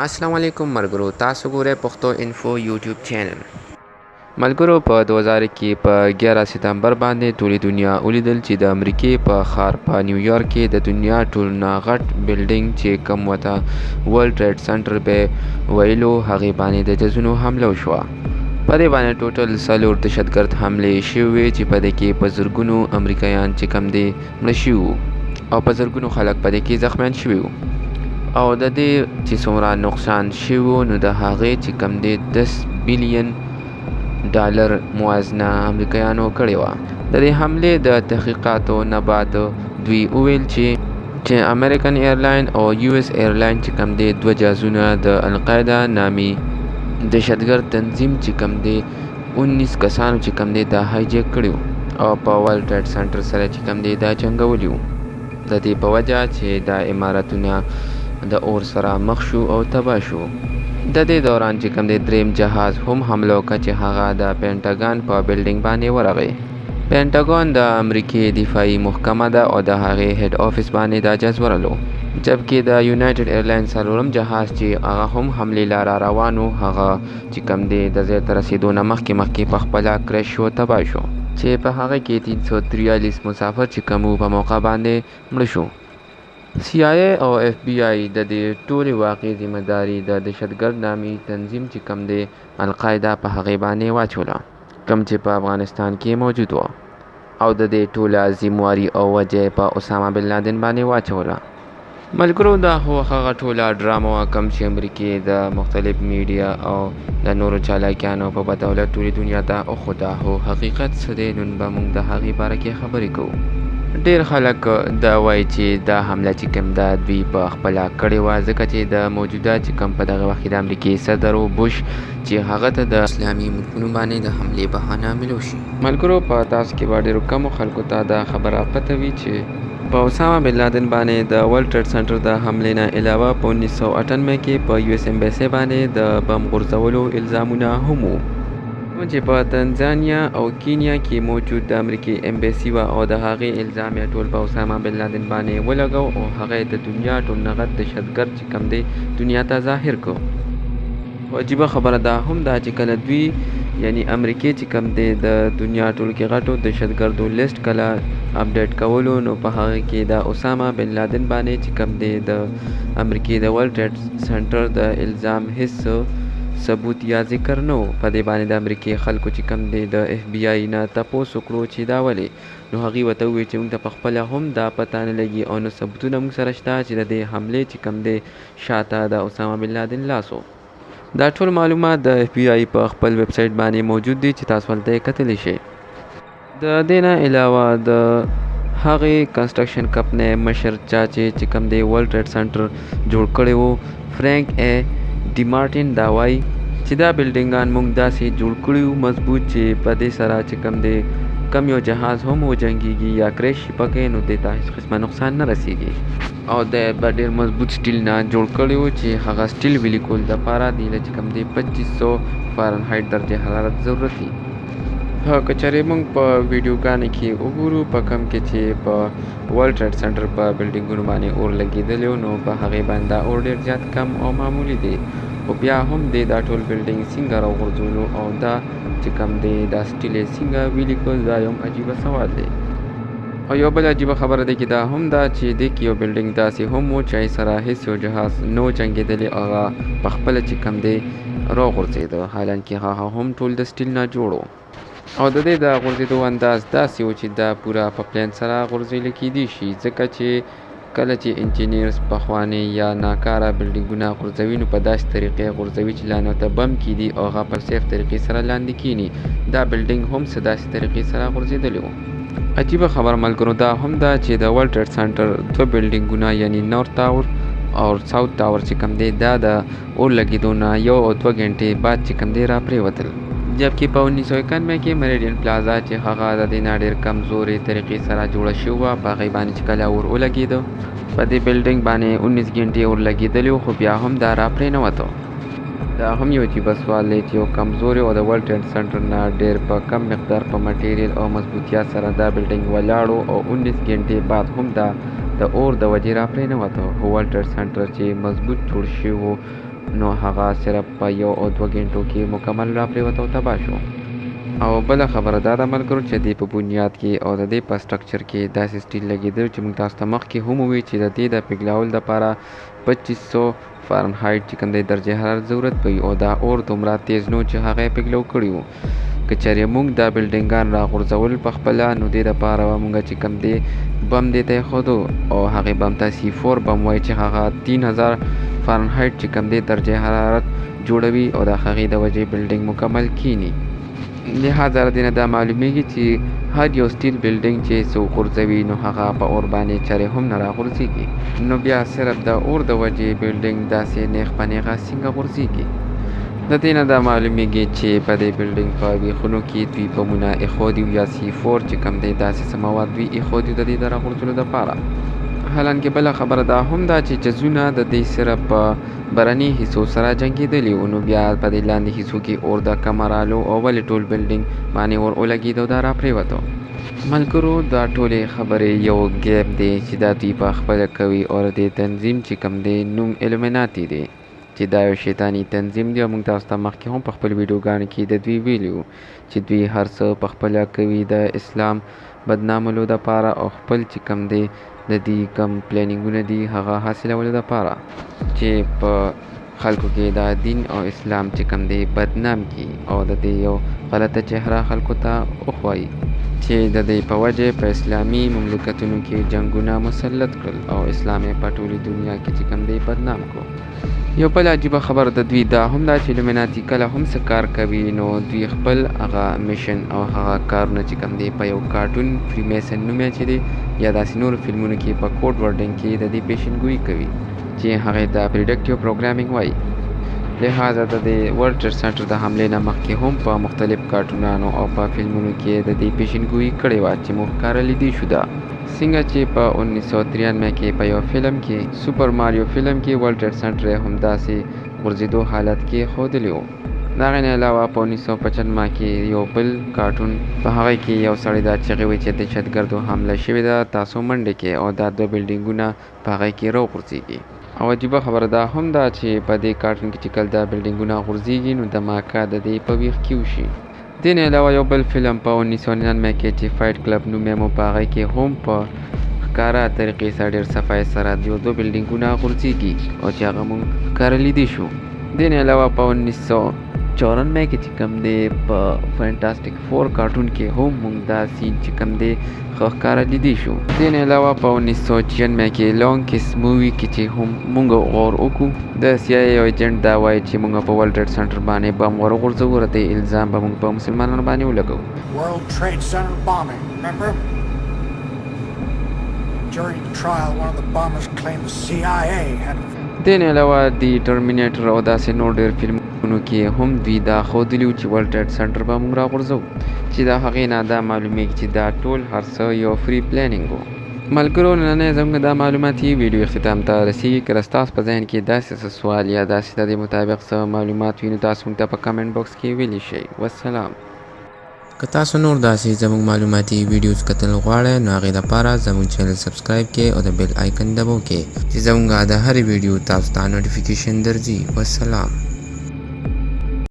السلام علیکم ملګرو، تاسو ګورئ پښتو انفو یوټیوب چینل. ملګرو، په 2000 کې په 11 ستمبر باندې ټولې دنیا ولیدل چې د امریکې په ښار په نیویارک کې د دنیا ټول نه غټ بلډینګ چې کوم وته ورلډ ټریډ سنټر به ویلو، هغې باندې د جزونو حمله وشوه. په دې باندې ټوټل 4 دهشتګرد حملې شوې وې چې په دې کې په زرګونو امریکایان چې کم دی مړه شوي وو او په زرګونو خلک په دې کې زخمیان شوي وو. او د دې چې څومره نقصان شوی نو د هغې چې کم دی 10 بلین ډالر موازنه امریکایانو کړې وه. د دې حملې د تحقیقاتو نه بعد دوی وویل چې امریکن ایرلاین او یو اس ایرلاین چې کم دی 2 جهازونه د القاعده نامي دهشتګرد تنظیم چې کم دی 19 کسانو چې کم دی دا هایجیک کړي او په ورلډ ټریډ سنټر سره چې کم دی دا جنګولي وو. د دې په وجه چې دا عمارتونه د اور سره مخ شو او تباه شو. د دې دوران چې کوم د دریم جهاز هم حمله وکړه چې هغه د پینټاګان په بلډینګ باندې ورغی. پینټاګان د امریکې دفاعي محکمه ده او د هغې هډ آفیس باندې دا جذورلو، جبکې د یونایټډ ایرلاین څلورم جهاز چې هغه هم حملې لاره روانو، هغه چې کوم دی د ځای ته رسېدو نه مخکې په خپله کرش شو، تباه شو، چې په هغه کې 343 مسافر چې کوم په موقع باندې مړه شو. CIA او FBI د دې ټولې واقعې ذمه داري د دهشتګرد نامي تنظیم چې کم دی القاعده په هغې باندې واچوله، کم چې په افغانستان کې موجود و، او د دې ټوله ذمواري او وجه په اسامه بن لادن باندې واچوله. ملګرو، دا خو هغه ټوله ډرامه وه کم چې امریکې د مختلف میډیا او د نورو چالاکیانو په بدولت ټولې دنیا ته وښوده. خو حقیقت څه دی نن به موږ د هغې باره کې خبرې کوو. ډیر خلک دا وایي چې دا حمله چې کوم ده دوی په خپله کړې وه، ځکه چې د موجوده چې کوم په دغه وخت کې د امریکې صدر و بوش چې هغه ته د اسلامي ملکونو باندې د حملې بهانه ملو شي. ملګرو، په تاسو کې به ډېرو کمو خلکو ته دا خبره پته وي چې په اسامه بن لادن باندې د ورلډ ټریډ سنټر د حملې نه علاوه په 1998 کې په یو اس امبیسي باندې د بم غورځولو الزامونه هم وو، چې په تنزانیا او کینیا کې موجود د امریکې امبیسي وه او د هغې الزام یې ټول په اسامه بن لادن باندې ولګو او هغه د دنیا ټول نه غټ دهشتګرد چې کم دی دنیا ته ظاهر کړو. خو عجیبه خبره دا هم ده چې کله دوی یعنی امریکې چې کم دی د دنیا ټول کې غټو دهشتګردو لیست کله اپډیټ کولو، نو په هغه کې د اسامه بن لادن باندې چې کم دی د امریکې د ورلډ ټریډ سنټر د الزام هیڅ ثبوت یا ذکر نه و. په دې باندې د امریکې خلکو چې کم دی د FBI نه تپوس وکړو چې دا ولې، نو هغې ورته وویل چې موږ ته پخپله هم دا پته نه لګي او نو ثبوتونه موږ سره شته چې د دې حملې چې کم دی شاته د اسامه بن لادن لاس و. دا ټول معلومات د FBI په خپل ویب سایټ باندې موجود دي چې تاسو هلته یې کتلی شئ. د دې نه علاوه د هغې کنسټرکشن کمپنۍ مشر چا چې کم دی ورلډ ټریډ سنټر جوړ کړی و، فرانک ای ډي مارټین، دا وایي چې دا بلډینګان موږ داسې جوړ کړي وو مضبوط چې په دې سره چې کم دی کم یو جهاز هم وجنګېږي یا کریش شي پکې، نو دې ته هېڅ قسمه نقصان نه رسېږي. او د به ډېر مضبوط سټیل نه جوړ کړی و چې هغه سټیل ویلي کولو دپاره دې له چې کم دی 2500 فارنهایټ درجه حرارت ضرورت وي. که چېرې موږ په ویډیوګانو کې وګورو په کم کې چې په ورلډ ټریډ سنټر په بلډینګونو باندې اور لګېدلی و، نو په هغې باندې دا اور ډېر زیات کم او معمولي دی. خو بیا هم دی دا ټول بلډینګ څنګه راوغورځولو او دا چې کم دی دا سټیل یې څنګه ویلي کړل، دا یو عجیبه سوال دی. او یو بل عجیبه خبره دی کې دا هم ده چې دې کې یو بلډینګ داسې هم و چې سره هېڅ یو جهاز نه و جنګېدلی، هغه پخپله چې کم دی راوغورځېده، حالانکې هغه هم ټول د سټیل نه جوړ و. او د دې د غورځېدو انداز داسې و چې دا پوره په پلین سره غورځېدلی کیدی شي، ځکه چې کله چې انجینیرز پخواني یا ناکاره بلډینګونه غورځوي نو په داسې طریقې غورځوي چې لاندې ورته بم کیدي او هغه په سیف طریقې سره لاندې کینی. دا بلډینګ هم څه داسې طریقې سره غورځېدلی و. عجیبه خبره ملګرو دا هم ده چې د ورلډ ټریډ سنټر 2 بلډینګونه یعنی نورث ټاور او ساوث ټاور چې کم دی دا د اور لګېدو نه 1 او 2 غنټې بعد چې کم دی را پرېوتل، جبکې په 1991 کې مریډین پلازا چې هغه د دې نه ډېر کمزورې طریقې سره جوړه شوې وه، په هغې باندې چې کله اور ولګېده په دې بلډینګ باندې 19 غنټې اور لګېدلی و، خو بیا هم دا را پرېنوته. دا هم یو عجیبه سوال دی چې یو کمزورې او د ورلډ ټریډ سنټر نه ډېر په کم مقدار په مټیریل او مضبوطیت سره دا بلډینګ ولاړ او 19 غنټې بعد هم دا د اور د وجې را پرې نه وته. خو والټر سنټر چې مضبوط جوړ شوی و نو هغه صرف په 1 او 2 غنټو کې مکمل را پرېوته او تباه شو. او بله خبره دا ده ملګرو چې د دې په بنیاد کې او د دې په سټرکچر کې داسې سټیل لګېدل چې موږ تاسو ته مخکې هم وویل چې د دې د پیګلاول دپاره 2500 فارنهایټ چې کوم دی درجه حرارت ضرورت وي او دا اور دومره تیز نو چې هغه یې پیګلو کړي وو. که چېرې موږ دا بلډینګان راغورځول په خپله نو دې دپاره به موږ چې کوم دی بم دې ته ایښودو او هغې بم ته C4 بم وایي چې هغه 3000 فارنهایټ چې کوم دی درجه حرارت جوړوي او د هغې د وجې بلډینګ مکمل کینی. لهذا د دې نه دا معلومیږي چې هر یو سټیل بلډینګ چې څوک غورځوي نو هغه په اور باندې چرې هم نه راغورځېږي. نو بیا صرف د اور د وجې بلډینګ داسې نیغ په نیغه څنګه غورځېږي. د دې نه دا معلومیږي چې په دې بلډینګ په ویښونو کې دوی بمونه ایښودي یا C4 چې کوم دی داسې څه مواد دوی ایښودي د دې د راغورځولو دپاره. حالانکې بله خبره دا هم ده چې جزونه د دې صرف په برني حصو سره جنګېدلي وو. نو بیا په دې لاندې حصو کې اور د کمه رالو او ولې ټول بلډینګ باندې اور ولګېد او دا را پرېوته. ملګرو دا ټولې خبرې یو ګیپ دی چې دا دوی په خپله کوي او د دې تنظیم چې کوم دی نوم ایلومیناتي دی چې دا یو شیطاني تنظیم دی او موږ تاسو ته مخکې هم په خپل ویډیوګانو کې د دوی ویلي وو چې دوی هر څه په خپله کوي د اسلام بدنامولو دپاره او خپل چې کوم دی د دې کم پلانینګونه دي هغه حاصلولو دپاره چې په خلکو کې دا دین او اسلام چې کوم دی بدنام کړي او د دې یو غلطه چهره خلکو ته وښوایي چې د دې په وجه په اسلامي مملکتونو کې جنګونه مسلط کړل او اسلام یې په ټولې دنیا کې چې کوم دی بدنام کړو. یو بل عجیبه خبر د دوی دا هم دا چې ایلومیناتي کله هم څه کار کوي نو دوی خپل هغه میشن او هغه کارونه چې کوم دی په یو کارټون فری میسن نومې چې دی یا داسې نورو فلمونو کې په کوډ ورډینګ کې د دې پیشنګویي کوي چې هغې ته پریډکټیو پروګرامینګ وایي. لهذا د دې ورلډ ټریډ سنټر د حملې نه مخکې هم په مختلف کارټونانو او په فلمونو کې د دې پیشنګویي کړې وه چې موږ ښکاره لیدی شو ده. څنګه چې په 1993 کې په یو فلم کې سوپر ماریو فلم کې ورلډ ټریډ سنټر یې همداسې غورځېدو حالت کې ښودلی و. د هغې نه علاوه په 1995 کې یو بل کارټون په هغې کې یو سړی دا چغې وایي چې دهشتګردو حمله شوې ده تاسو منډې کې او دا 2 بلډینګونه په هغې کې راغورځېږي. او عجیبه خبره دا هم ده چې په دې کارټون کې چې کله دا بلډینګونه غورځېږي نو دماکه د دې په ویښ کې وشي. دې نه علاوه یو بل فلم په 1999 کې چې فایټ کلب نوم یې مو په هغې کې هم په ښکاره طریقې سره ډېر صفایۍ سره یو 2 بلډینګونه غورځېږي او چې هغه مونږ ښکاره لیدی شو. دې نه علاوه په 1994 کې چې کوم دی په فینټاسټک 4 کارټون کې هم مونږ دا سین چې کوم دی ښه ښکاره لیدی شو. دې نه علاوه په 1996 کې لانګ کیس مووي کې چې هم مونږ غور وکړو د CIA یو ایجنټ دا وایي چې مونږ په ورلډ ټریډ سنټر باندې بم ورغورځوو د دې الزام به مونږ په مسلمانانو باندې ولګوو. World Trade Center bombing, remember? During the trial, one of the bombers claimed the CIA had... دې نه علاوه د ټرمینیټر او داسې نور ډېر فلمونو کې هم دوی دا ښودلي وو چې ورلډ ټریډ سنټر به موږ راغورځوو چې د هغې نه دا معلومیږي چې دا ټول هر څه یو فري پلانینګ و. ملګرو نننی زموږ دا معلوماتي ویډیو اختتام ته رسیږي. که ستاسو په ذهن کې داسې څه سوال یا داسې د دې مطابق څه معلومات وي نو تاسو موږ ته په کمنټ باکس کې ویلی شئ. والسلام. که تاسو نور داسې زموږ معلوماتي ویډیوز کتل غواړئ نو هغې دپاره زموږ چینل سبسکرایب کړئ او د بیل آیکن دبو کې چې زموږ د هرې ویډیو تاسو ته نوټیفیکیشن درځي. والسلام.